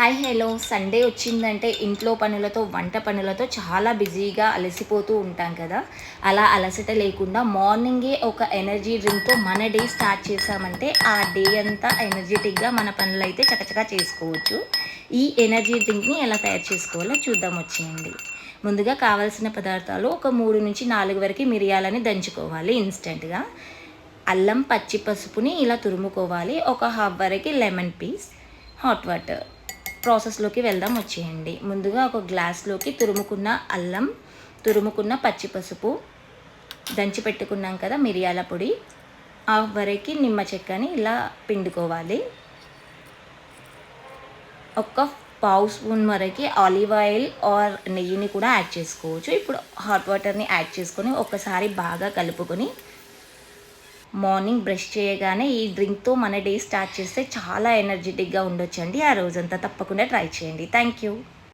Hi hello Sunday వచ్చిందంటే ఇంట్లో పనులతో వంట పనులతో చాలా బిజీగా అలసిపోతూ ఉంటాం కదా. అలా అలసట లేకుండా మార్నింగే ఒక ఎనర్జీ డ్రింక్తో మన డే స్టార్ట్ చేసామంటే ఆ డే అంతా ఎనర్జెటిక్గా మన పనులు అయితే చకచకా చేసుకోవచ్చు. ఈ ఎనర్జీ డ్రింక్ని ఎలా తయారు చేసుకోవాలో చూద్దాం వచ్చేయండి. ముందుగా కావాల్సిన పదార్థాలు ఒక 3 నుంచి 4 వరకు మిరియాలని దంచుకోవాలి ఇన్స్టెంట్గా. అల్లం పచ్చి పసుపుని ఇలా తురుముకోవాలి. ఒక హాఫ్ వరకు లెమన్ పీస్, హాట్ వాటర్. ప్రాసెస్లోకి వెళ్దాం వచ్చేయండి. ముందుగా ఒక గ్లాస్లోకి తురుముకున్న అల్లం, తురుముకున్న పచ్చి పసుపు, దంచి పెట్టుకున్నాం కదా మిరియాల పొడి, హాఫ్ వరకు నిమ్మ చెక్కని ఇలా పిండుకోవాలి. ఒక పావు స్పూన్ వరకు ఆలివ్ ఆయిల్ ఆర్ నెయ్యిని కూడా యాడ్ చేసుకోవచ్చు. ఇప్పుడు హాట్ వాటర్ని యాడ్ చేసుకొని ఒకసారి బాగా కలుపుకొని మార్నింగ్ బ్రష్ చేయగానే ఈ డ్రింక్తో మన డే స్టార్ట్ చేస్తే చాలా ఎనర్జెటిక్గా ఉండొచ్చండి. ఆ రోజంతా తప్పకుండా ట్రై చేయండి. Thank you.